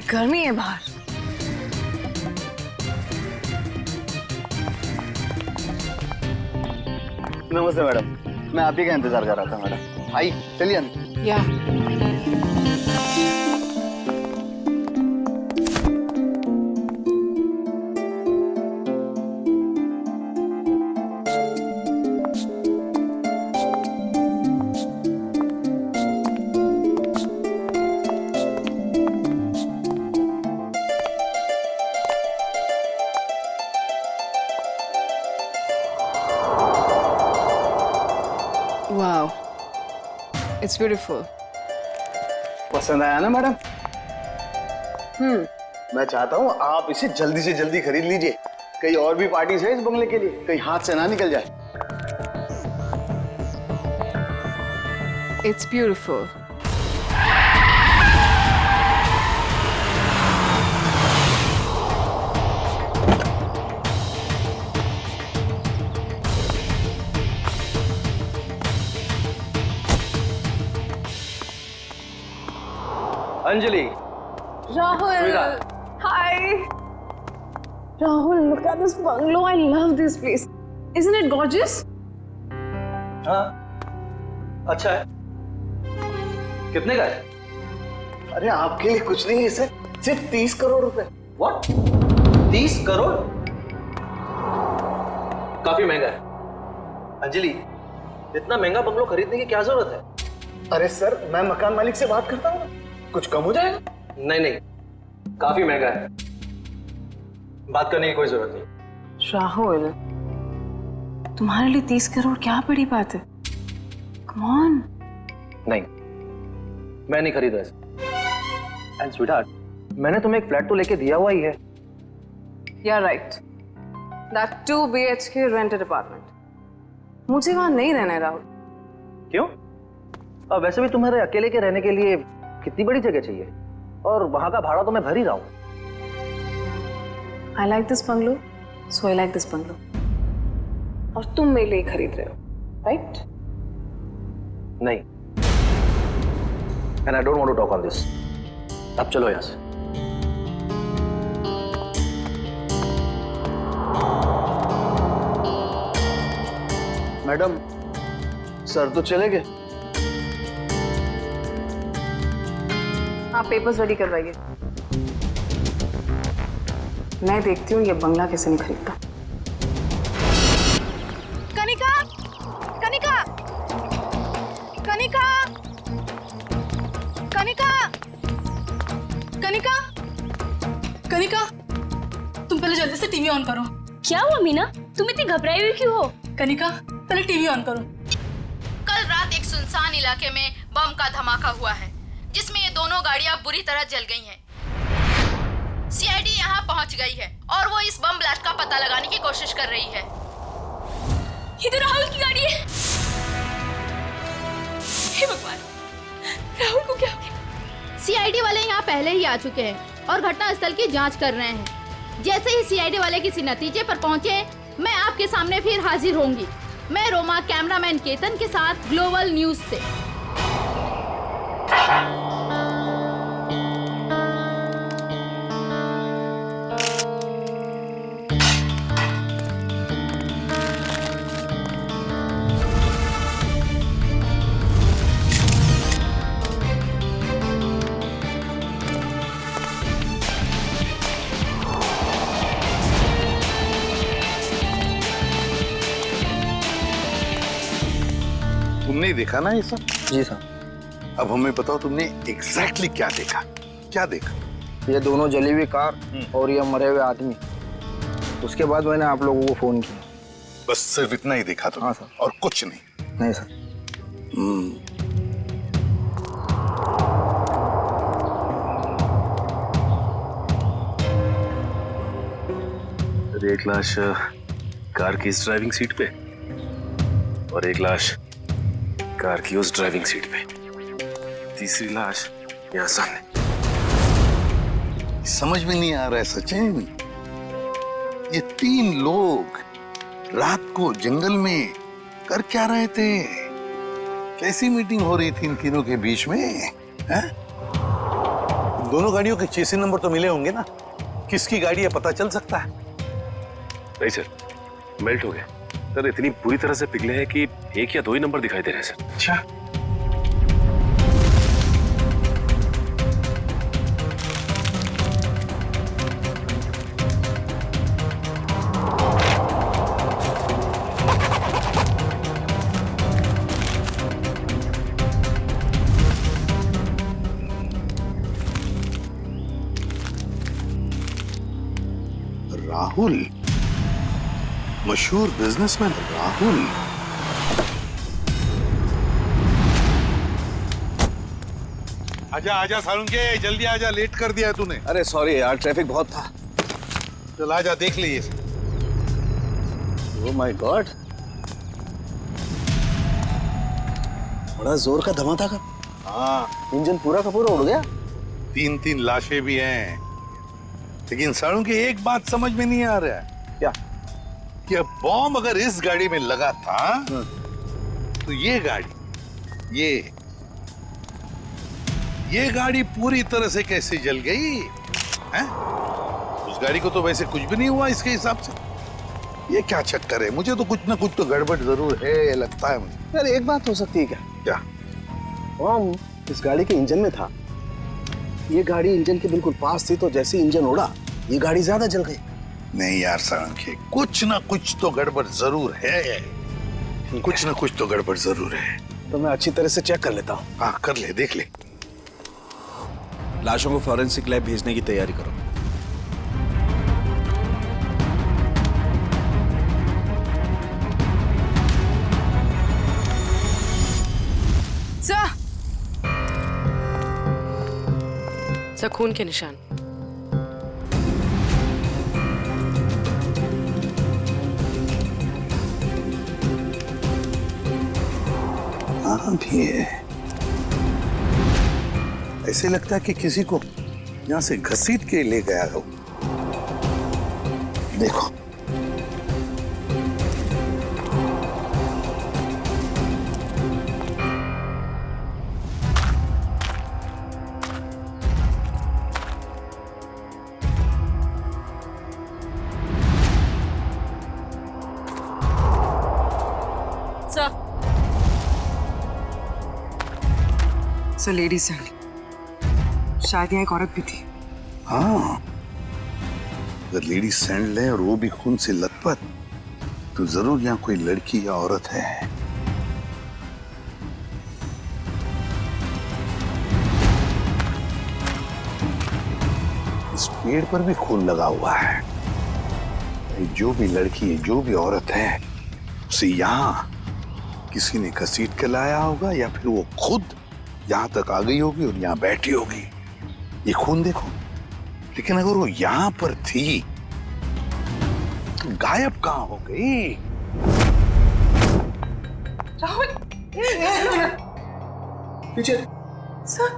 गर्मी है बाहर। नमस्ते मैडम, मैं आप ही का इंतजार कर रहा था मैडम। आई चलिए अंदर। या वाओ, इट्स ब्यूटीफुल। पसंद आया ना मैडम? मैं चाहता हूँ आप इसे जल्दी से जल्दी खरीद लीजिए। कई और भी पार्टीज है इस बंगले के लिए, कहीं हाथ से ना निकल जाए। It's beautiful. Anjali, Rahul, hi. Rahul, look at this bungalow. I love this place. Isn't it gorgeous? हाँ, अच्छा है। कितने का है? अरे आपके लिए कुछ नहीं है सर, सिर्फ 30 करोड़ रुपए। What? 30 करोड़? काफी महंगा है। अंजलि, इतना महंगा बंगलो खरीदने की क्या जरूरत है? अरे सर, मैं मकान मालिक से बात करता हूँ, कुछ कम हो जाएगा। नहीं नहीं, काफी महंगा है, बात करने की कोई जरूरत नहीं। राहुल, तुम्हारे लिए 30 करोड़ क्या बड़ी बात है? Come on. नहीं, मैं नहीं खरीद रहा। एंड स्वीटहार्ट, मैंने तुम्हें एक फ्लैट तो लेके दिया हुआ ही है। You're right. That 2 BHK rented apartment. मुझे वहां नहीं रहना है राहुल। क्यों? अब वैसे भी तुम्हारे अकेले के रहने के लिए कितनी बड़ी जगह चाहिए, और वहां का भाड़ा तो मैं भर ही रहा हूं। I like this bungalow, so I like this bungalow. और तुम मेरे लिए खरीद रहे हो, right? नहीं, and I don't want to talk on this. अब चलो यहां से। मैडम, सर तो चले गए। आप पेपर्स रेडी करवाइए। मैं देखती हूँ ये बंगला कैसे नहीं खरीदता। कनिका, कनिका, कनिका, कनिका, कनिका, कनिका, तुम पहले जल्दी से टीवी ऑन करो। क्या हुआ मीना, तुम इतनी घबराई हुई क्यों हो? कनिका, पहले टीवी ऑन करो। कल रात एक सुनसान इलाके में बम का धमाका हुआ है, जिसमें ये दोनों गाड़ियां बुरी तरह जल गई हैं। सीआईडी यहाँ पहुंच गई है और वो इस बम ब्लास्ट का पता लगाने की कोशिश कर रही है। ये तो राहुल की गाड़ी है। हे भगवान, राहुल को क्या हो गया? सीआईडी वाले यहाँ पहले ही आ चुके हैं और घटनास्थल की जांच कर रहे हैं। जैसे ही सीआईडी वाले किसी नतीजे पर पहुंचे, मैं आपके सामने फिर हाजिर होंगी। मैं रोमा, कैमरामैन केतन के साथ ग्लोबल न्यूज से। तुमने देखा ना ये सब? जी साहब। अब हमें बताओ तुमने एग्जैक्टली क्या देखा? क्या देखा? ये दोनों जली हुई कार और ये मरे हुए आदमी। उसके बाद मैंने आप लोगों को फोन किया। बस सिर्फ इतना ही देखा तुमने? हाँ सर। और कुछ नहीं? नहीं सर। एक लाश कार की इस ड्राइविंग सीट पे और एक लाश कार की उस ड्राइविंग सीट पे, तीसरी लाश यहाँ सामने। समझ में नहीं आ रहा है सचिन, ये 3 लोग रात को जंगल में कर क्या रहे थे? कैसी मीटिंग हो रही थी इन तीनों के बीच में? है? दोनों गाड़ियों के चेसी नंबर तो मिले होंगे ना? किसकी गाड़ी है पता चल सकता है? नहीं सर, मेल्ट हो गए सर। इतनी बुरी तरह से पिघले हैं कि एक या दो ही नंबर दिखाई दे रहे हैं सर। अच्छा, राहुल, मशहूर बिजनेसमैन राहुल। आजा आजा सालुंके, जल्दी आजा, लेट कर दिया तूने। अरे सॉरी यार, ट्रैफिक बहुत था। चल आजा, देख लीजिए। ओह माय गॉड, बड़ा जोर का धमाका था। हाँ, इंजन पूरा का पूरा उड़ गया। 3-3 लाशें भी हैं, लेकिन सालुंके एक बात समझ में नहीं आ रहा है। क्या? कि अब बॉम्ब अगर इस गाड़ी में लगा था तो ये गाड़ी पूरी तरह से कैसे जल गई हैं? उस गाड़ी को तो वैसे कुछ भी नहीं हुआ इसके हिसाब से। ये क्या चक्कर है? मुझे तो कुछ ना कुछ तो गड़बड़ जरूर है, लगता है मुझे। यार एक बात हो सकती है क्या? क्या? बॉम्ब इस गाड़ी के इंजन में था। ये गाड़ी इंजन के बिल्कुल पास थी, तो जैसे इंजन उड़ा ये गाड़ी ज्यादा जल गई। नहीं यार सालुंके, कुछ ना कुछ तो गड़बड़ जरूर है। कुछ ना कुछ तो गड़बड़ जरूर है। तो मैं अच्छी तरह से चेक कर लेता हूँ। हाँ कर ले, देख ले। लाशों को फॉरेंसिक लैब भेजने की तैयारी करो। सर, खून के निशान। हाँ भी है। ऐसे लगता है कि किसी को यहाँ से घसीट के ले गया हो। देखो, सर, लेडीज सैंडल, शायद यहाँ एक औरत भी थी। हाँ, अगर लेडी सैंडल है और वो भी खून से लथपथ, तो जरूर यहाँ कोई लड़की या औरत है। इस पेड़ पर भी खून लगा हुआ है। जो भी लड़की है, जो भी औरत है, उसे यहाँ किसी ने घसीट के लाया होगा, या फिर वो खुद यहाँ तक आ गई होगी और यहाँ बैठी होगी। ये खून देखो, लेकिन अगर वो यहाँ पर थी तो गायब कहाँ हो गई? राहुल, पीछे। सर,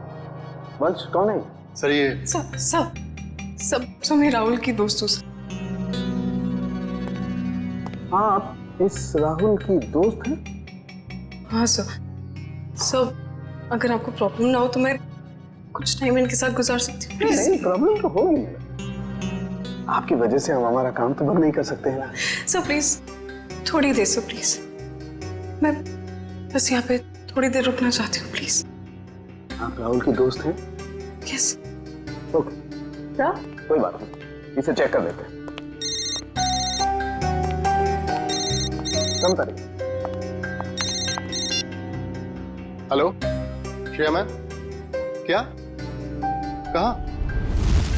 वंश कौन है? सर ये सब मेरे राहुल की दोस्तों से। हाँ, आप इस राहुल की दोस्त हैं? हाँ सर, अगर आपको प्रॉब्लम ना हो तो मैं कुछ टाइम इनके साथ गुजार सकती हूँ प्लीज। नहीं, प्रॉब्लम तो होगी। आपकी वजह से हम हमारा काम तो बंद नहीं कर सकते हैं ना। सर प्लीज, थोड़ी देर सर प्लीज। मैं बस यहाँ पे थोड़ी देर रुकना चाहती हूँ प्लीज। आप राहुल की दोस्त हैं? यस। ओके, क्या? कोई बात नहीं, इसे चेक कर लेते हैं। कम तारीख। हेलो श्रेया मैम, क्या? कहाँ?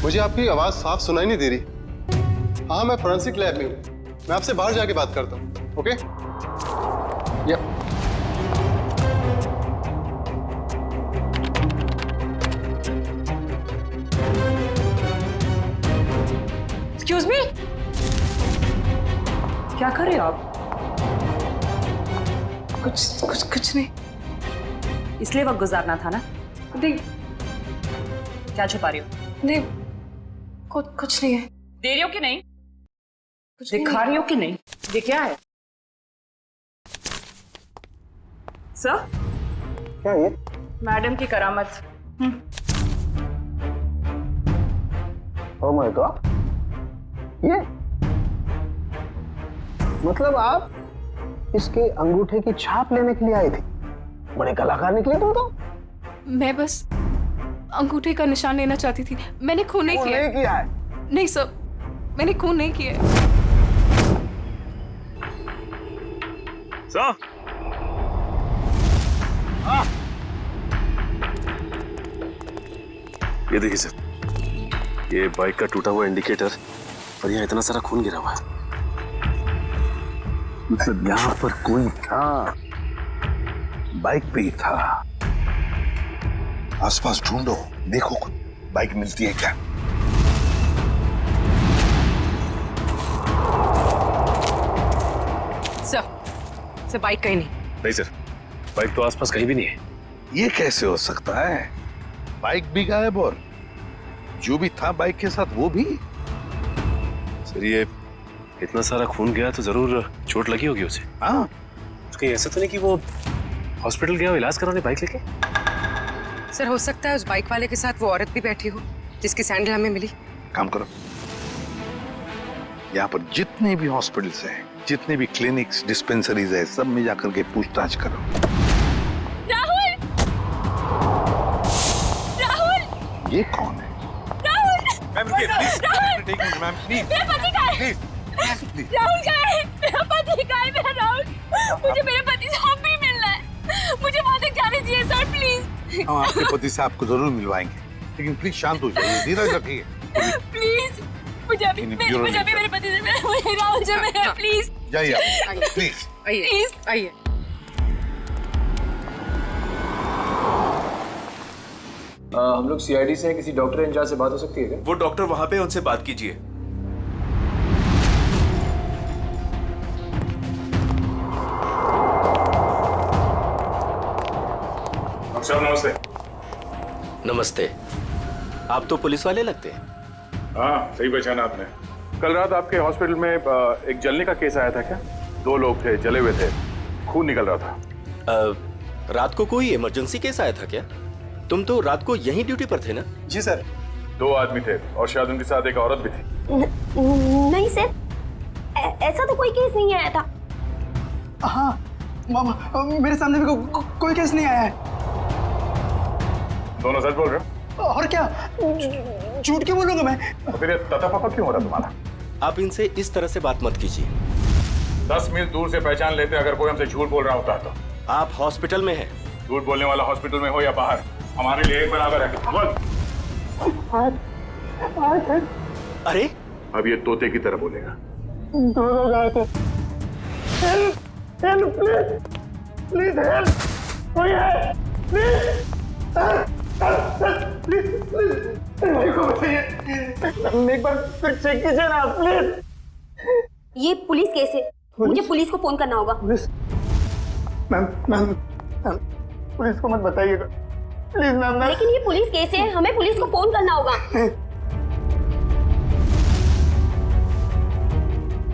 मुझे आपकी आवाज साफ सुनाई नहीं दे रही। हाँ, मैं फोरेंसिक लैब में हूँ। मैं आपसे बाहर जाके बात करता हूँ। ओके? या एक्सक्यूज मी, क्या कर रहे हो आप? कुछ नहीं। इसलिए वक्त गुजारना था ना? नहीं क्या छुपा रही हो? नहीं, कुछ नहीं है। दे रही हो कि नहीं? कुछ नहीं दिखा रही हो कि नहीं? ये क्या है? सर, क्या ये? मैडम की करामत। ओह माय गॉड, ये मतलब आप इसके अंगूठे की छाप लेने के लिए आए थे? बड़े कलाकार निकले तुम तो। मैं बस अंगूठे का निशान लेना चाहती थी, मैंने खून नहीं किया। नहीं किया है? नहीं सर, मैंने खून नहीं किया। सर, ये देखिए सर, ये बाइक का टूटा हुआ इंडिकेटर और यहाँ इतना सारा खून गिरा हुआ है। मतलब यहाँ पर कोई था, बाइक पे ही था। आसपास ढूंढो, देखो कुछ बाइक मिलती है क्या? सर बाइक कहीं नहीं। नहीं सर, बाइक तो आसपास कहीं भी नहीं है। ये कैसे हो सकता है? बाइक भी गायब और जो भी था बाइक के साथ वो भी। सर ये इतना सारा खून गया तो जरूर चोट लगी होगी उसे। हाँ, तो कहीं ऐसा तो नहीं कि वो हॉस्पिटल गया हो इलाज कराने बाइक लेके? सर हो सकता है उस बाइक वाले के साथ वो औरत भी बैठी हो जिसकी सैंडल हमें मिली। काम करो, यहाँ पर जितने भी हॉस्पिटल्स हैं, जितने भी क्लिनिक्स, डिस्पेंसरीज है, सब में जाकर के पूछताछ करो। राहुल! राहुल! ये कौन है? मैम रुकिए प्लीज। Ma'am please. मेरा पति कहाँ है? राहुल कहाँ है? मेरा पति कहाँ है? मेरा राहुल, मुझे मेरे पति से अब भी मिलना है। मुझे वहाँ तक जाने दीजिए सर प्लीज। हम आपके पति से आपको जरूर मिलवाएंगे, लेकिन प्लीज शांत हो जाइए, धीरज रखिए। प्लीज मुझे अभी मेरे पति से मुझे राहुल से मिलना है प्लीज। जाइए प्लीज। आइए आइए। हम लोग सीआईडी से हैं, किसी डॉक्टर इंचार्ज से बात हो सकती है क्या? वो डॉक्टर वहां पे, उनसे बात कीजिए। नमस्ते। नमस्ते। आप तो पुलिस वाले लगते हैं। हाँ सही पहचाना आपने। कल रात आपके हॉस्पिटल में एक जलने का केस आया था क्या? 2 लोग थे, जले हुए थे, खून निकल रहा था। रात को कोई इमरजेंसी केस आया था क्या? तुम तो रात को यहीं ड्यूटी पर थे ना? जी सर। 2 आदमी थे और शायद उनके साथ एक औरत भी थी। नहीं सर, ऐसा तो कोई केस नहीं आया था। हाँ मामा, मेरे सामने भी कोई केस नहीं आया है। दोनों सच बोल रहे हो? और क्या, झूठ क्यों बोलूंगा मैं? तो फिर ये तता क्यों हो रहा तुम्हारा? आप इनसे इस तरह से बात मत कीजिए। 10 मील दूर से पहचान लेते अगर कोई हमसे झूठ बोल रहा होता तो। आप हॉस्पिटल में हैं। झूठ बोलने वाला हॉस्पिटल में हो या बाहर, हमारे लिए एक बराबर है। अरे अब ये तोते की तरह बोलेगा। 2 लोग आए थे। Help help please please help, कोई है प्लीज प्लीज प्लीज मेरे को बताइए, एक बार फिर चेक कीजिए ना प्लीज। ये पुलिस केस है, मुझे पुलिस को फोन करना होगा। पुलिस? मैम पुलिस को मत बताइएगा प्लीज मैम। लेकिन ये पुलिस केस है, हमें पुलिस को फोन करना होगा।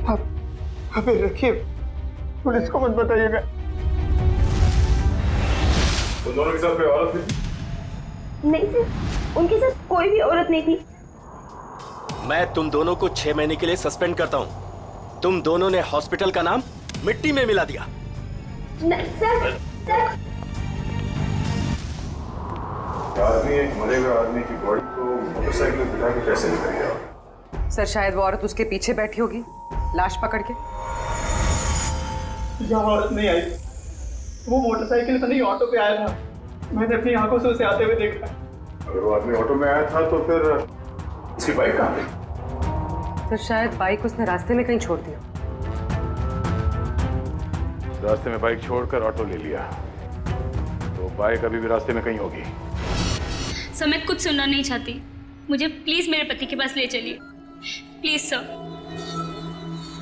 आप रखिए, पुलिस को मत बताइएगा। तो दोनों के साथ कोई औरत थी? नहीं सर, उनके साथ कोई भी औरत नहीं थी। मैं तुम दोनों को 6 महीने के लिए सस्पेंड करता हूँ। तुम दोनों ने हॉस्पिटल का नाम मिट्टी में मिला दिया। नहीं सर, आदमी एक मरे हुए आदमी की बॉडी को मोटरसाइकिल में बिठा के कैसे निकल गया? सर शायद वो औरत उसके पीछे बैठी होगी लाश पकड़ के। यहाँ औरत नहीं आई, वो मोटरसाइकिल पर नहीं ऑटो पे आया था। मैंने अपनी आंखों से उसे आते हुए देखा। अगर वो आदमी ऑटो में आया था तो फिर उसकी बाइक कहाँ गई? तो शायद बाइक उसने रास्ते में कहीं छोड़ दिया। रास्ते में बाइक छोड़कर ऑटो ले लिया, तो बाइक अभी भी रास्ते में कहीं होगी। सर मैं कुछ सुनना नहीं चाहती, मुझे प्लीज मेरे पति के पास ले चलिए प्लीज सर।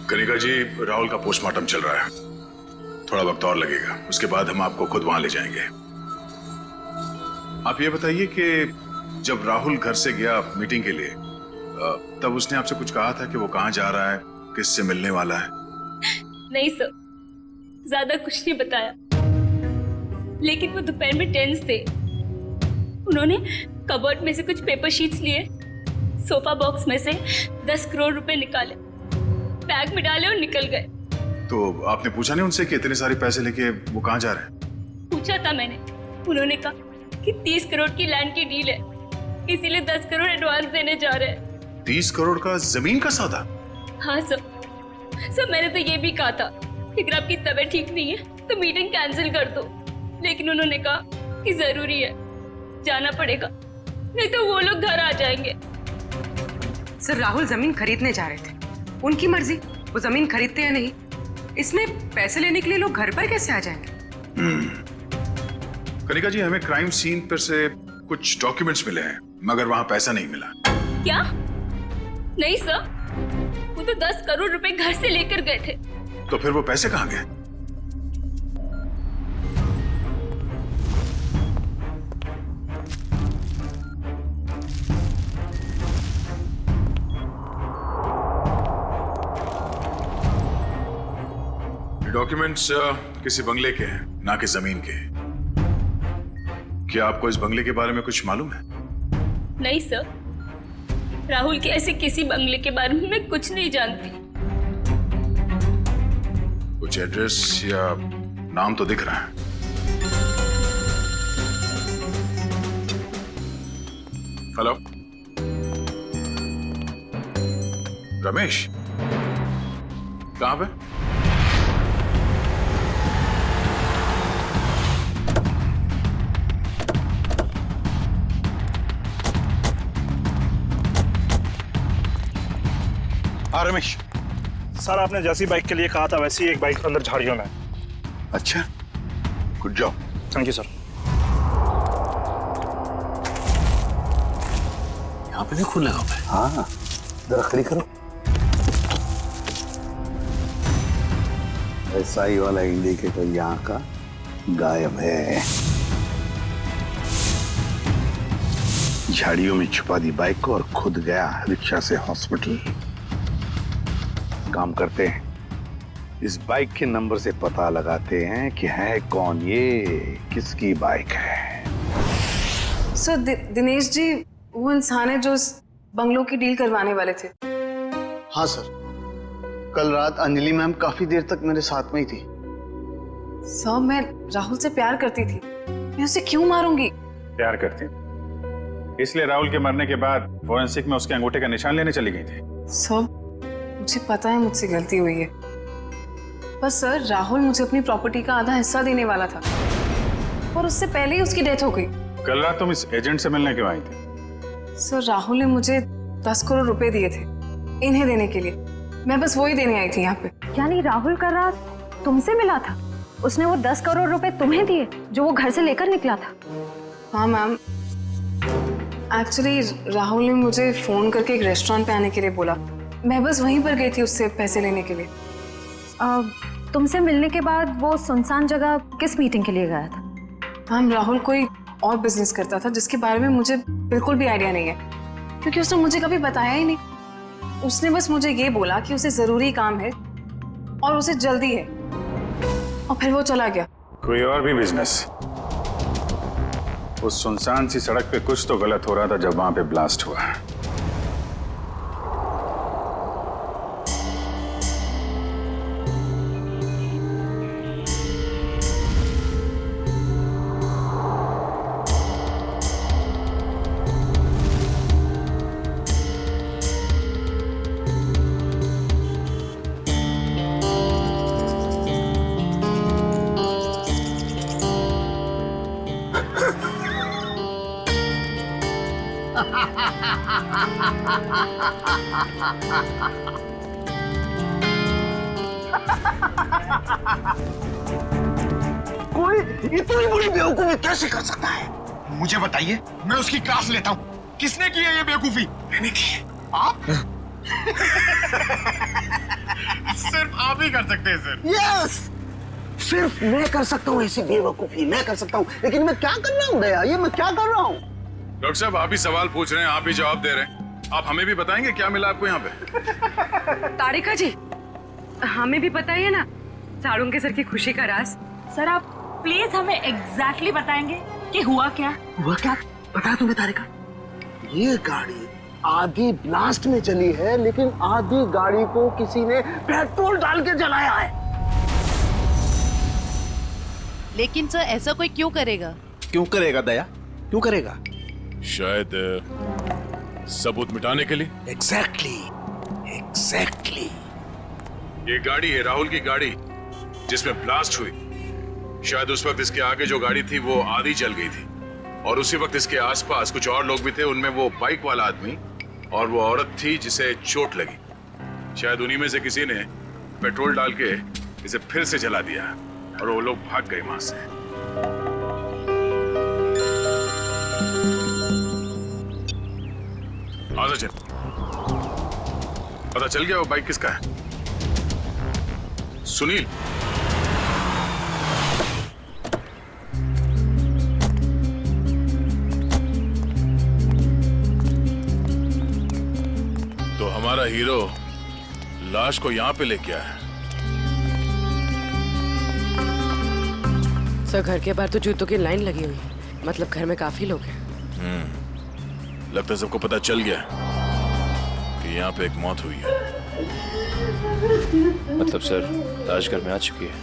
कनिका जी, राहुल का पोस्टमार्टम चल रहा है, थोड़ा वक्त और लगेगा, उसके बाद हम आपको खुद वहां ले जाएंगे। आप ये बताइए कि जब राहुल घर से गया मीटिंग के लिए, तब उसने आपसे कुछ कहा था कि वो कहाँ जा रहा है, किससे मिलने वाला है? नहीं सर, ज्यादा कुछ नहीं बताया, लेकिन वो दोपहर में टेंस थे। उन्होंने कबर्ड में से कुछ पेपर शीट्स लिए, सोफा बॉक्स में से 10 करोड़ रुपए निकाले, बैग में डाले और निकल गए। तो आपने पूछा नहीं उनसे कि इतने सारे पैसे लेके वो कहाँ जा रहे हैं? पूछा था मैंने, उन्होंने कहा कि 30 करोड़ की लैंड की डील है, इसीलिए 10 करोड़ एडवांस देने जा रहे हैं। 30 करोड़ का जमीन का सौदा? हाँ सर मैंने तो ये भी कहा था कि अगर आपकी तबीयत ठीक नहीं है तो मीटिंग कैंसिल कर दो, लेकिन उन्होंने कहा कि जरूरी है, जाना पड़ेगा, नहीं तो वो लोग घर आ जाएंगे। सर राहुल जमीन खरीदने जा रहे थे, उनकी मर्जी, वो जमीन खरीदते या नहीं। इसमें पैसे लेने के लिए लोग घर पर कैसे आ जाएंगे? कनिका जी, हमें क्राइम सीन पर से कुछ डॉक्यूमेंट्स मिले हैं, मगर वहां पैसा नहीं मिला। क्या? नहीं सर, वो तो 10 करोड़ रुपए घर से लेकर गए थे। तो फिर वो पैसे कहाँ गए? डॉक्यूमेंट्स किसी बंगले के हैं, ना कि जमीन के। क्या आपको इस बंगले के बारे में कुछ मालूम है? नहीं सर, राहुल के ऐसे किसी बंगले के बारे में मैं कुछ नहीं जानती। कुछ एड्रेस या नाम तो दिख रहा है। हेलो, रमेश, कहां पे? हाँ रमेश। सर आपने जैसी बाइक के लिए कहा था वैसी एक बाइक अंदर झाड़ियों में। अच्छा, good job. Thank you sir. यहाँ पे भी खून लगा हुआ है। हाँ, जरा खड़ी करो। ऐसा ही वाला इंडिकेटर यहाँ का गायब है। झाड़ियों में छुपा दी बाइक को और खुद गया रिक्शा से हॉस्पिटल। काम करते हैं, इस बाइक के नंबर से पता लगाते हैं कि है कौन ये, किसकी बाइक है। सर दिनेश जी वो इंसान है जो इस बंगलों की डील करवाने वाले थे। हाँ सर, कल रात अंजलि मैम काफी देर तक मेरे साथ में ही थी। सर मैं राहुल से प्यार करती थी, मैं उसे क्यों मारूंगी? प्यार करती, इसलिए राहुल के मरने के बाद फोरेंसिक में उसके अंगूठे का निशान लेने चली गई थी। सर मुझे पता है मुझसे गलती हुई है, पर सर राहुल मुझे अपनी प्रॉपर्टी का आधा हिस्सा देने वाला था और उससे पहले ही उसकी डेथ हो गई। कल रात तुम इस एजेंट से मिलने क्यों आई थी? सर राहुल ने मुझे 10 करोड़ रुपए दिए थे इन्हें देने के लिए, मैं बस वही देने आई थी यहाँ पे। यानी राहुल कल रात तुमसे मिला था, उसने वो 10 करोड़ रुपए तुम्हें दिए जो वो घर से लेकर निकला था? हाँ मैम, एक्चुअली राहुल ने मुझे फोन करके एक रेस्टोरेंट पे आने के लिए बोला, मैं बस वहीं पर गई थी उससे पैसे लेने के लिए। तुमसे मिलने के बाद वो सुनसान जगह किस मीटिंग के लिए गया था? मैम राहुल कोई और बिजनेस करता था जिसके बारे में मुझे बिल्कुल भी आइडिया नहीं है, क्योंकि उसने मुझे कभी बताया ही नहीं। उसने बस मुझे ये बोला कि उसे जरूरी काम है और उसे जल्दी है, और फिर वो चला गया। कोई और भी बिजनेस? उस सुनसान सी सड़क पे कुछ तो गलत हो रहा था जब वहां पे ब्लास्ट हुआ। कोई इतनी बड़ी बेवकूफी कैसे कर सकता है? मुझे बताइए, मैं उसकी क्लास लेता हूँ। किसने की है ये बेवकूफी? मैंने की है। आप? सिर्फ आप ही कर सकते हैं सर। यस, सिर्फ मैं कर सकता हूँ ऐसी बेवकूफी, मैं कर सकता हूँ। लेकिन मैं क्या कर रहा हूँ दया, ये मैं क्या कर रहा हूँ? डॉक्टर साहब, आप ही सवाल पूछ रहे हैं, आप ही जवाब दे रहे हैं। आप हमें भी बताएंगे क्या मिला आपको यहाँ पे? तारिका जी, हमें भी बताइए ना साड़ू के सर की खुशी का राज। सर आप प्लीज हमें एग्जैक्टली बताएंगे कि हुआ क्या? हुआ क्या? पता है तुम्हें तारिका? ये गाड़ी आधी ब्लास्ट में चली है, लेकिन आधी गाड़ी को किसी ने पेट्रोल डाल के जलाया है। लेकिन सर ऐसा कोई क्यों करेगा? क्यों करेगा दया, क्यों करेगा? शायद सबूत मिटाने के लिए। एग्जैक्टली। ये गाड़ी है राहुल की गाड़ी जिसमें ब्लास्ट हुई। शायद उस वक्त इसके आगे जो गाड़ी थी वो आधी जल गई थी और उसी वक्त इसके आसपास कुछ और लोग भी थे। उनमें वो बाइक वाला आदमी और वो औरत थी जिसे चोट लगी। शायद उन्हीं में से किसी ने पेट्रोल डाल के इसे फिर से जला दिया और वो लोग भाग गए वहां से। आजा चल, पता चल गया वो बाइक किसका है? सुनील। तो हमारा हीरो लाश को यहां पे लेके आया है। सर घर के बाहर तो जूतों की लाइन लगी हुई है, मतलब घर में काफी लोग हैं। लगता है सबको पता चल गया कि यहाँ पे एक मौत हुई है। मतलब सर लाश घर में आ चुकी है।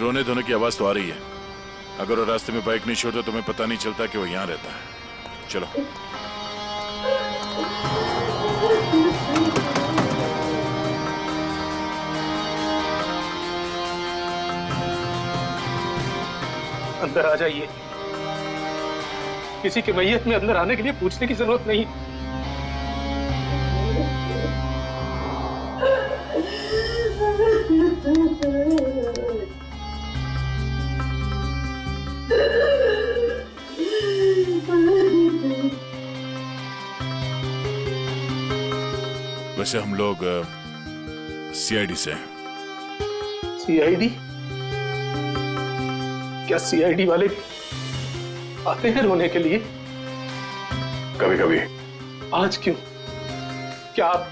रोने धोने की आवाज तो आ रही है। अगर वो रास्ते में बाइक नहीं छोड़ता तो तुम्हें पता नहीं चलता कि वो यहाँ रहता है। चलो। अंदर आ जाइए। किसी के मैयत में अंदर आने के लिए पूछने की जरूरत नहीं। वैसे हम लोग सीआईडी से हैं। सीआईडी? क्या सीआईडी वाले आते हैं रोने के लिए? कभी कभी। आज क्यों? क्या आप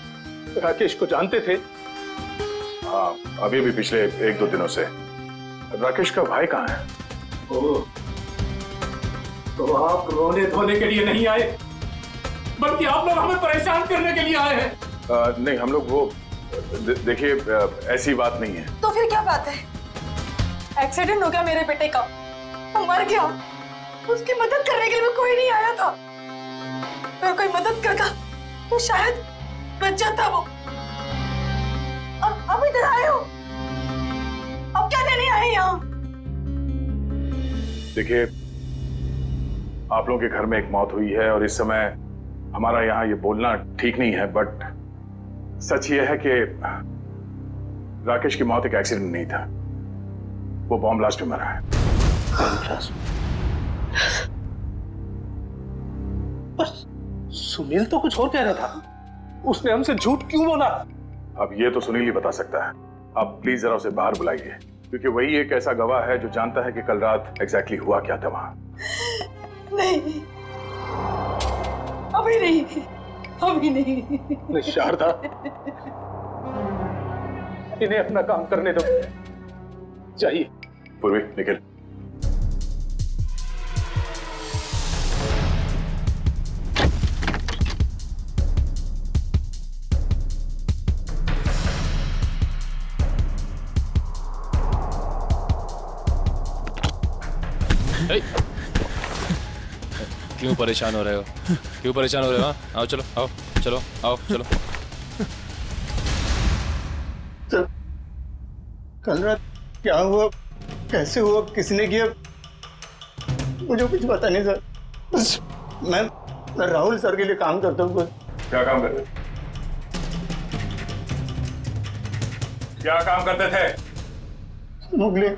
राकेश को जानते थे? हाँ, अभी भी पिछले 1-2 दिनों से। राकेश का भाई कहाँ है? ओह, तो आप रोने धोने के लिए नहीं आए, बल्कि आप लोग हमें परेशान करने के लिए आए हैं। नहीं, हम लोग वो देखिए ऐसी बात नहीं है। तो फिर क्या बात है? एक्सीडेंट हो गया मेरे बेटे का, वो मर गया। उसकी मदद करने के लिए कोई नहीं आया था। अगर कोई मदद करता तो शायद बच जाता वो। अब इधर आए हो, अब क्या लेने आए यहाँ? देखिए, आप लोगों के घर में एक मौत हुई है और इस समय हमारा यहाँ ये बोलना ठीक नहीं है, बट सच ये है कि राकेश की मौत एक एक्सीडेंट नहीं था, वो बॉम्ब ब्लास्ट में मरा है। बस सुनील तो कुछ और कह रहा था, उसने हमसे झूठ क्यों बोला? अब ये तो सुनील ही बता सकता है। आप प्लीज जरा उसे बाहर बुलाइए, क्योंकि वही एक ऐसा गवाह है जो जानता है कि कल रात एग्जैक्टली हुआ क्या था वहां। नहीं, अभी नहीं, अभी नहीं। शारदा, इन्हें अपना काम करने दो। जाइए। पूर्वी, निकल। क्यों परेशान हो रहे हो? क्यों परेशान हो रहे हो? आओ चलो, आओ चलो, आओ चलो। सर, कल रात क्या हुआ, कैसे हुआ, किसने किया, मुझे कुछ पता नहीं सर। बस मैं राहुल सर के लिए काम करता हूँ। क्या काम करते थे? क्या काम करते थे? स्मगलिंग।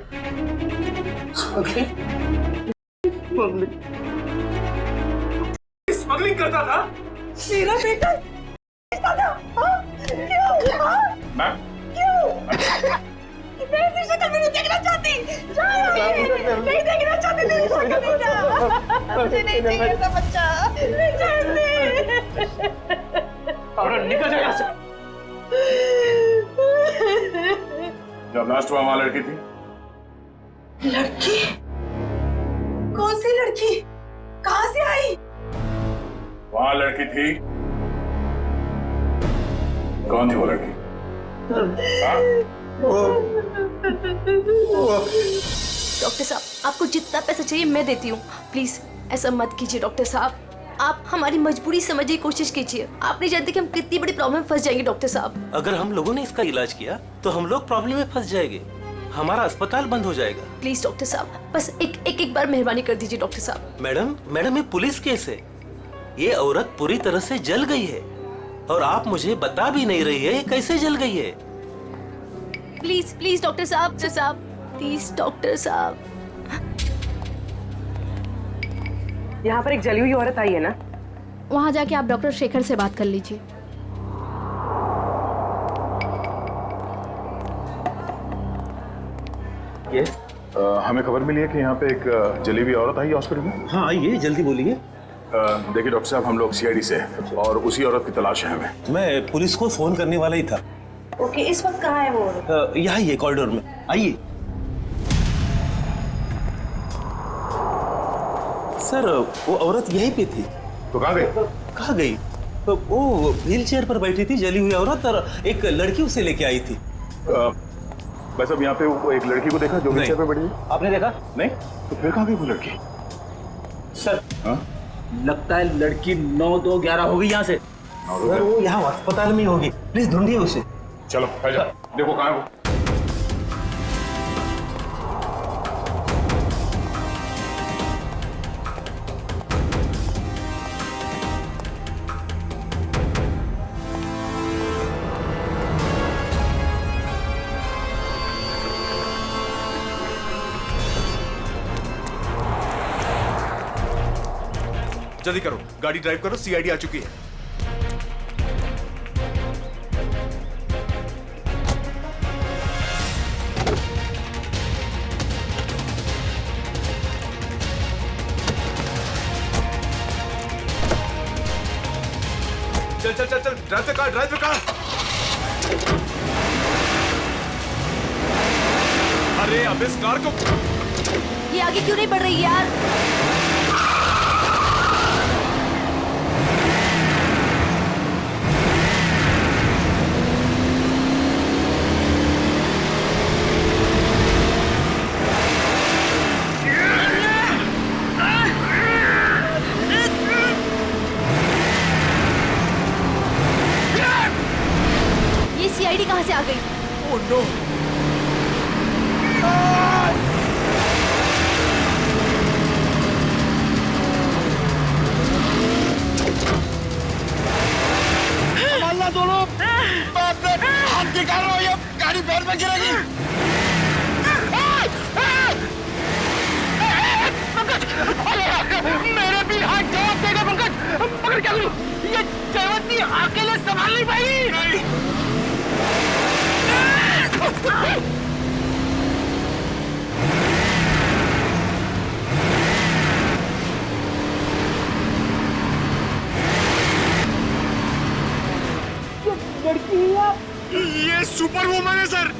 स्मगलिंग करता था? मेरा बेटा मैम, मैं ऐसी शक्ल में नहीं देखना चाहती। नहीं देखना चाहती, मेरी शक्ल नहीं जा। मुझे नहीं चाहिए ऐसा बच्चा, नहीं चाहती। और निकल जाए यहाँ से। जब लास्ट हुआ वहां लड़की थी? लड़की? कौन सी लड़की? कहाँ से आई? वहां लड़की थी कौन थी वो लड़की? डॉक्टर साहब, आपको जितना पैसा चाहिए मैं देती हूँ। प्लीज ऐसा मत कीजिए डॉक्टर साहब, आप हमारी मजबूरी समझने की कोशिश कीजिए। आप नहीं जानते कि हम कितनी बड़ी प्रॉब्लम में फंस जाएंगे डॉक्टर साहब। अगर हम लोगों ने इसका इलाज किया तो हम लोग प्रॉब्लम में फंस जाएंगे, हमारा अस्पताल बंद हो जाएगा। प्लीज डॉक्टर साहब, बस एक बार मेहरबानी कर दीजिए डॉक्टर साहब। मैडम ये पुलिस केस है, ये औरत पूरी तरह से जल गई है और आप मुझे बता भी नहीं रही है कैसे जल गई है। प्लीज डॉक्टर साहब, प्लीज डॉक्टर साहब। यहाँ पर एक जली हुई औरत आई है ना? वहाँ जाके आप डॉक्टर शेखर से बात कर लीजिए। हमें खबर मिली है कि यहाँ पे एक जली हुई औरत आई हॉस्पिटल में। हाँ आइए, जल्दी बोलिए। देखिए डॉक्टर साहब, हम लोग सीआईडी से हैं और उसी औरत की तलाश है हमें। मैं पुलिस को फोन करने वाला ही था। ओके, इस वक्त कहाँ है वो? यहाँ ही है कॉरिडोर में, आइए। सर वो औरत यहीं पे थी। तो कहाँ गई? कहाँ गई? वो व्हील चेयर पर बैठी थी जली हुई औरत, और एक लड़की उसे लेके आई थी। बस अब यहाँ पे वो एक लड़की को देखा जो व्हील चेयर पे बैठी है। आपने देखा? नहीं। तो फिर कहाँ गई वो लड़की? सर लगता है लड़की 9-2-11 होगी यहाँ से। सर वो यहाँ अस्पताल में होगी, प्लीज ढूंढिए उसे। चलो देखो कहाँ है वो। जल्दी करो, गाड़ी ड्राइव करो, सीआईडी आ चुकी है। चल ड्राइव द कार। अरे अब इस कार को, ये आगे क्यों नहीं बढ़ रही यार? ये सीआईडी कहाँ से आ गई? Oh no. दोनों हाथ निकालो, ये गाड़ी पैर में गिरेगी। पंकज, मेरे भी हाथ जवाब देगा। पंकज पकड़ क्या करूं? ये जयवंती अकेले संभाल नहीं पाएगी। ये सुपर वुमन है सर।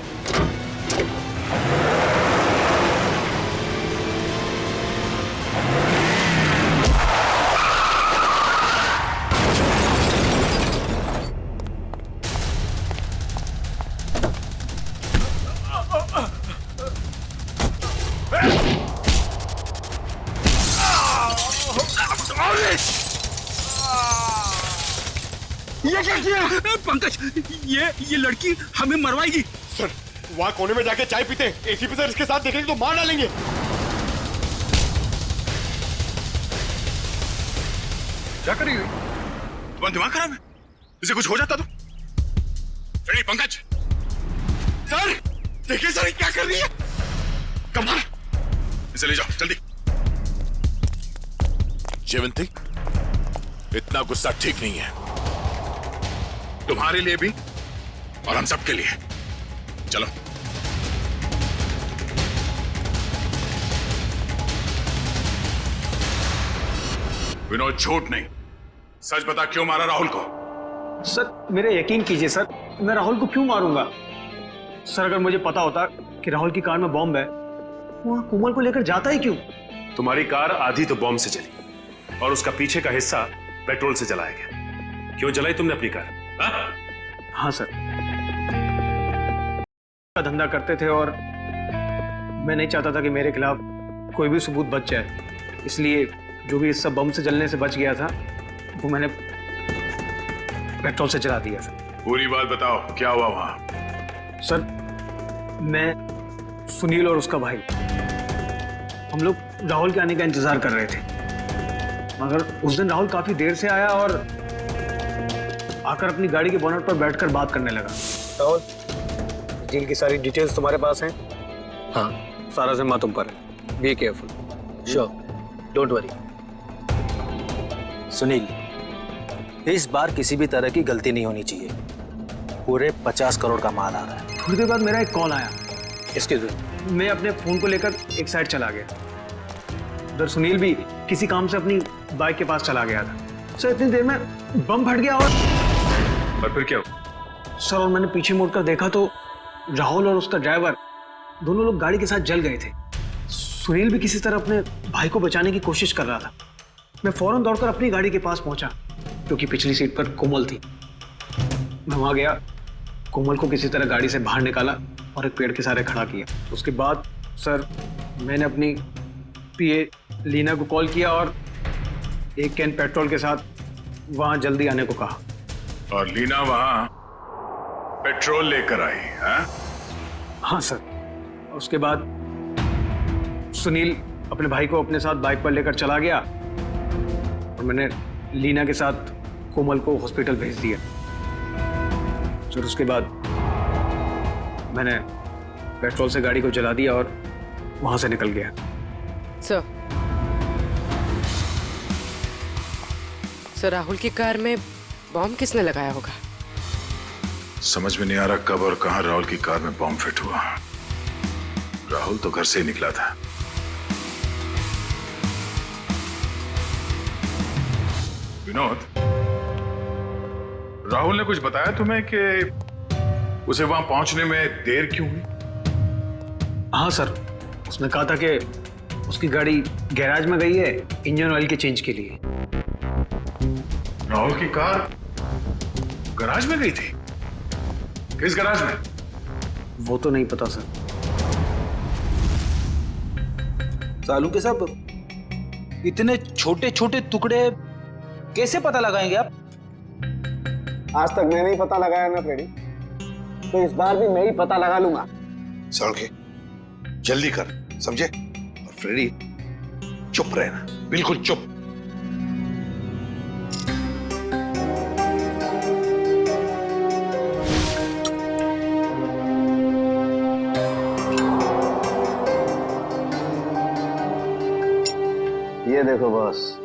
ये क्या किया? पंकज, ये लड़की हमें मरवाएगी। सर वहाँ कोने में जाके चाय पीते हैं, एसीपी सर इसके साथ देखेंगे तो मार डालेंगे। क्या कर रही है? तुम्हारा दिमाग खराब है? इसे कुछ हो जाता तो? नहीं पंकज। सर देखिए सर क्या कर रही है। कमाल, इसे ले जाओ जल्दी। जयवंती, इतना गुस्सा ठीक नहीं है, तुम्हारे लिए भी और हम सबके लिए। चलो। विनोद, झूठ नहीं, सच बता, क्यों मारा राहुल को? सर मेरे यकीन कीजिए सर, मैं राहुल को क्यों मारूंगा? सर अगर मुझे पता होता कि राहुल की कार में बॉम्ब है, वहां कोमल को लेकर जाता ही क्यों? तुम्हारी कार आधी तो बॉम्ब से चली और उसका पीछे का हिस्सा पेट्रोल से जलाया गया। क्यों जलाई तुमने अपनी कार? हाँ सर, का धंधा करते थे और मैं नहीं चाहता था कि मेरे खिलाफ कोई भी सबूत बच जाए, इसलिए जो भी इस सब बम से जलने से बच गया था वो मैंने पेट्रोल से जला दिया था। पूरी बात बताओ, क्या हुआ वहां? सर, मैं, सुनील और उसका भाई, हम लोग राहुल के आने का इंतजार कर रहे थे, मगर उस दिन राहुल काफी देर से आया और आकर अपनी गाड़ी के बोनट पर बैठकर बात करने लगा। राहुल, डील की सारी डिटेल्स तुम्हारे पास हैं? हाँ, सारा जिम्मा तुम पर है। Be careful. Sure, don't worry. Sunil, इस बार किसी भी तरह की गलती नहीं होनी चाहिए। पूरे 50 करोड़ का माल आ रहा है। थोड़ी देर बाद मेरा एक कॉल आया। इसके मैं अपने फोन को लेकर एक साइड चला गया। उधर सुनील भी किसी काम से अपनी बाइक के पास चला गया था। सर, इतनी देर में बम फट गया और फिर क्या हुआ? सर, और मैंने पीछे मुड़कर देखा तो राहुल और उसका ड्राइवर दोनों लोग गाड़ी के साथ जल गए थे। सुनील भी किसी तरह अपने भाई को बचाने की कोशिश कर रहा था। मैं फौरन दौड़कर अपनी गाड़ी के पास पहुंचा, क्योंकि पिछली सीट पर कोमल थी। मैं वहां गया, कोमल को किसी तरह गाड़ी से बाहर निकाला और एक पेड़ के सहारे खड़ा किया। उसके बाद सर, मैंने अपनी पीए लीना को कॉल किया और एक कैन पेट्रोल के साथ वहां जल्दी आने को कहा। और लीना वहां पेट्रोल लेकर आई? हाँ सर। उसके बाद सुनील अपने भाई को अपने साथ बाइक पर लेकर चला गया और मैंने लीना के साथ कोमल को हॉस्पिटल भेज दिया। फिर उसके बाद मैंने पेट्रोल से गाड़ी को जला दिया और वहां से निकल गया। सर, राहुल की कार में बॉम्ब किसने लगाया होगा? समझ में नहीं आ रहा कब और कहां राहुल की कार में बॉम्ब फिट हुआ। राहुल तो घर से ही निकला था। विनोद, राहुल ने कुछ बताया तुम्हें कि उसे वहां पहुंचने में देर क्यों हुई? हाँ सर, उसने कहा था कि उसकी गाड़ी गैराज में गई है इंजन ऑयल के चेंज के लिए। राहुल की कार गैराज में गई थी? किस गैराज में? वो तो नहीं पता सर। सालू के सब इतने छोटे छोटे टुकड़े कैसे पता लगाएंगे आप? आज तक मैंने ही पता लगाया ना फ्रेडी, तो इस बार भी मैं ही पता लगा लूंगा। सड़के जल्दी कर, समझे? और फ्रेडी, चुप रहना, बिल्कुल चुप। ये देखो boss,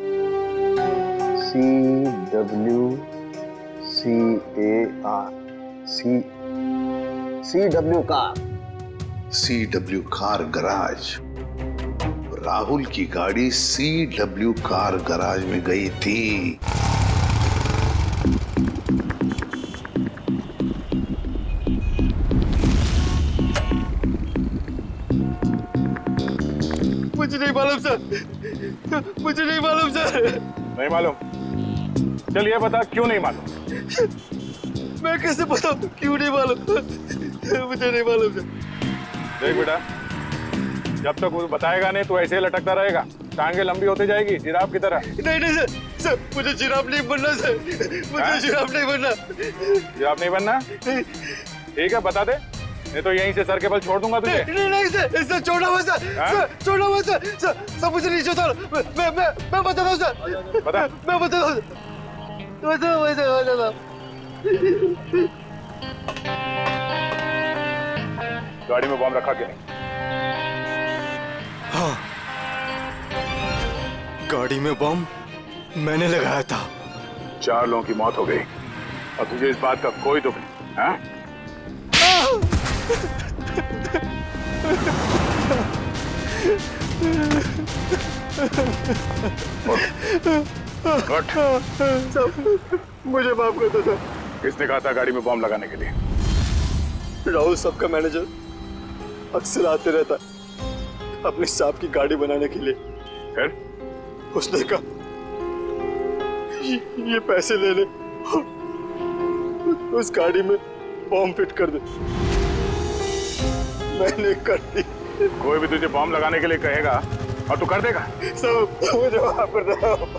CWCAR car. CW car garage. Rahul की गाड़ी CW कार गराज में गई थी। मुझे नहीं मालूम सर, मुझे नहीं मालूम सर। नहीं मालूम? चलिए बता, क्यों नहीं मालूम? मैं कैसे बताऊं क्यों नहीं मालूम? मुझे नहीं मालूम सर। देख बेटा, जब तक वो बताएगा नहीं तो ऐसे ही लटकता रहेगा, टांगे लंबी होती जाएगी जिराफ की तरह। नहीं नहीं सर, सर मुझे जिराफ नहीं बनना सर, मुझे जिराफ नहीं बनना। जिराफ नहीं बनना? ठीक है, बता दे, नहीं तो यहीं से सर के बल छोड़ दूंगा तुझे। नहीं नहीं सर, सर छोड़ा हुआ सर, सर छोड़ा हुआ सर, सर मुझे नीचे उतारो। मैं बताता हूँ सर, बता। मैं बताता हूँ, बताता। गाड़ी में बॉम्ब रखा क्या नहीं? हाँ, गाड़ी में बॉम्ब मैंने लगाया था। 4 लोगों की मौत हो गई और तुझे इस बात का कोई दुख नहीं, हाँ? मुझे माफ कर दो सर। किसने कहा था गाड़ी में बॉम्ब लगाने के लिए? राहुल सबका मैनेजर अक्सर आते रहता अपनी सांप की गाड़ी बनाने के लिए। फिर उसने कहा ये पैसे ले ले उस गाड़ी में बॉम्ब फिट कर दे। मैंने कर दी। कोई भी तुझे बॉम्ब लगाने के लिए कहेगा और तू कर देगा? सब मुझे माफ कर दो,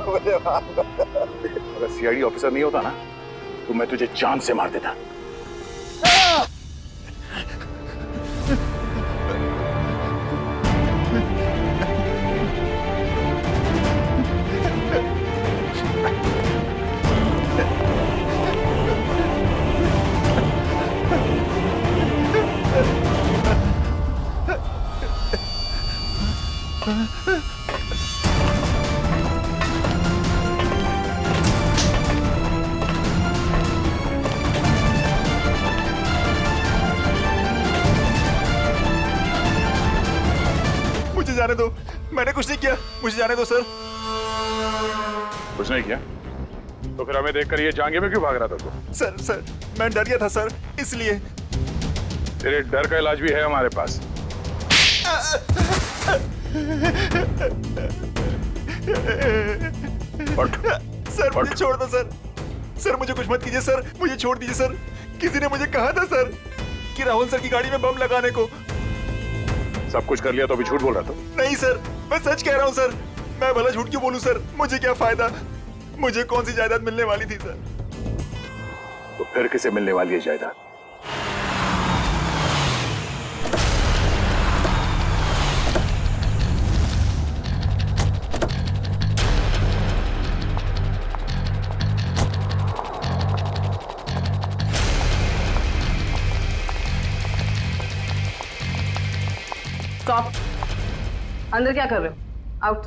मुझे माफ कर दो। अगर सीआईडी ऑफिसर नहीं होता ना तो मैं तुझे जान से मार देता। मुझे जाने दो, मैंने कुछ नहीं किया, मुझे जाने दो सर। कुछ नहीं किया तो फिर हमें देखकर ये जांघे में क्यों भाग रहा था तू? सर मैं डर गया था सर, इसलिए। तेरे डर का इलाज भी है हमारे पास। सर मुझे छोड़ दो सर। सर मुझे कुछ मत कीजिए सर, मुझे छोड़ दीजिए सर। किसी ने मुझे कहा था सर कि राहुल सर की गाड़ी में बम लगाने को। सब कुछ कर लिया तो अभी झूठ बोल रहा था? नहीं सर, मैं सच कह रहा हूँ सर। मैं भला झूठ क्यों बोलूं सर, मुझे क्या फायदा, मुझे कौन सी जायदाद मिलने वाली थी सर। तो फिर किसे मिलने वाली है जायदाद? स्टॉप। अंदर क्या कर रहे हो? आउट।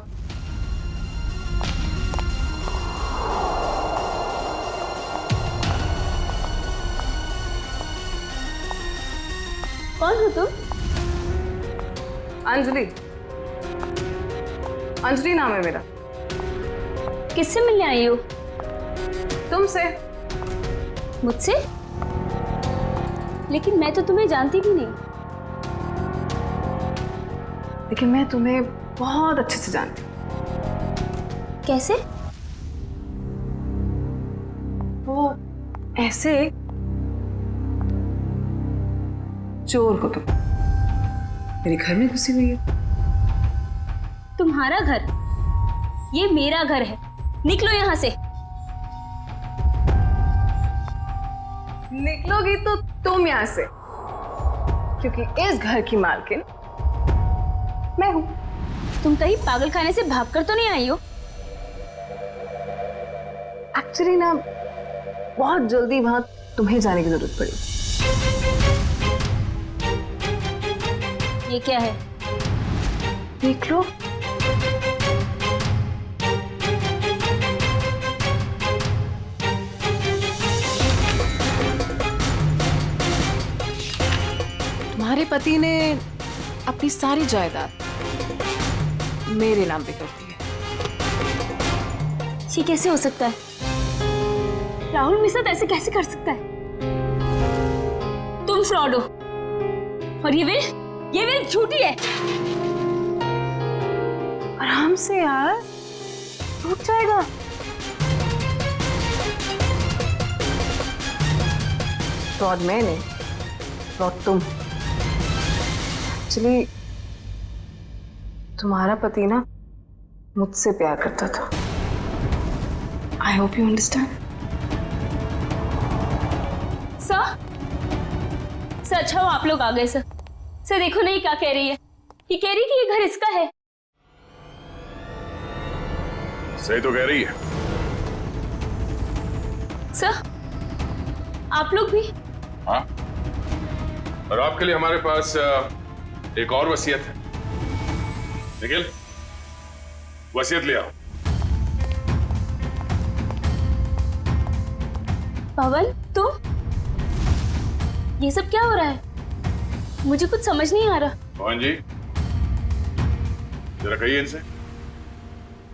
कौन हो तुम? अंजलि। अंजलि नाम है मेरा। किससे मिलने आई हो? तुमसे। मुझसे? लेकिन मैं तो तुम्हें जानती भी नहीं। लेकिन मैं तुम्हें बहुत अच्छे से जानती हूँ। कैसे? वो ऐसे चोर हो तुम, मेरे घर में घुसी हुई है। तुम्हारा घर? ये मेरा घर है, निकलो यहाँ से। निकलोगी तो तुम यहाँ से, क्योंकि इस घर की मालकिन मैं हूं। तुम कहीं पागल खाने से भागकर तो नहीं आई हो? एक्चुअली ना बहुत जल्दी वहां तुम्हें जाने की जरूरत पड़ी। ये क्या है? देख लो। तुम्हारे पति ने अपनी सारी जायदाद मेरे नाम पे कर दी है। ये कैसे हो सकता है? राहुल मेरे साथ ऐसे कैसे कर सकता है? तुम फ्रॉड हो और ये विल झूठी है। आराम से यार, टूट जाएगा। फ्रॉड मैं नहीं, फ्रॉड तुम। एक्चुअली तुम्हारा पति ना मुझसे प्यार करता था। I hope you understand. Sir अच्छा हो आप लोग आ गए। सर देखो नहीं क्या कह रही है। ये कह रही कि ये घर इसका है। सही तो कह रही है। सर आप लोग भी? हाँ, और आपके लिए हमारे पास एक और वसीयत है। निखिल, वसीयत ले आओ। पवन तुम? ये सब क्या हो रहा है? मुझे कुछ समझ नहीं आ रहा। पवन जी, जरा कहिए इनसे।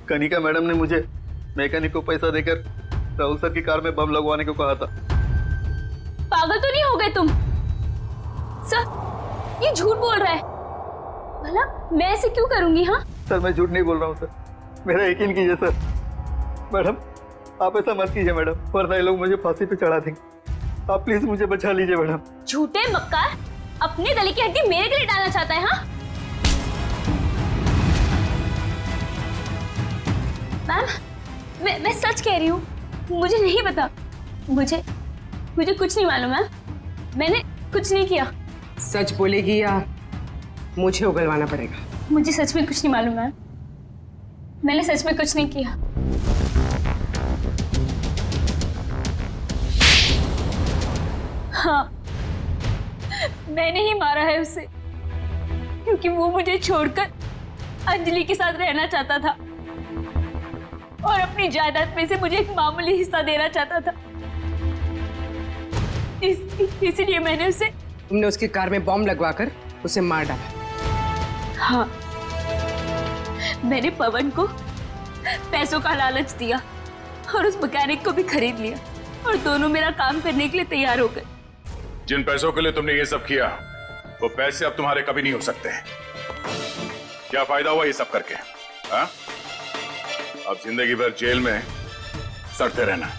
कनिका मैडम ने मुझे मैकेनिक को पैसा देकर राहुल सर की कार में बम लगवाने को कहा था। पागल तो नहीं हो गए तुम? सर ये झूठ बोल रहा है। भला मैं ऐसे क्यों करूंगी? हाँ सर मैं झूठ नहीं बोल रहा हूँ सर, मेरा यकीन कीजिए सर। मैडम आप ऐसा मत कीजिए मैडम, वरना ये लोग मुझे फांसी पे चढ़ा देंगे। आप प्लीज मुझे बचा लीजिए मैडम। झूठे मक्कार, अपने गले की हड्डी मेरे गले डालना चाहता है? हाँ मैम, मैं सच कह रही हूँ, मुझे नहीं पता। मुझे कुछ नहीं मालूम मैम, मैंने कुछ नहीं किया। सच बोलेगी या मुझे उगलवाना पड़ेगा? मुझे सच में कुछ नहीं मालूम मैम, मैंने सच में कुछ नहीं किया। हाँ, मैंने ही मारा है उसे, क्योंकि वो मुझे छोड़कर अंजलि के साथ रहना चाहता था और अपनी जायदाद में से मुझे एक मामूली हिस्सा देना चाहता था। इसलिए मैंने उसे। तुमने उसकी कार में बॉम्ब लगवाकर उसे मार डाला? हाँ, मैंने पवन को पैसों का लालच दिया और उस मैकेनिक को भी खरीद लिया और दोनों मेरा काम करने के लिए तैयार हो गए। जिन पैसों के लिए तुमने ये सब किया, वो पैसे अब तुम्हारे कभी नहीं हो सकते। क्या फायदा हुआ ये सब करके? हाँ? अब जिंदगी भर जेल में सड़ते रहना।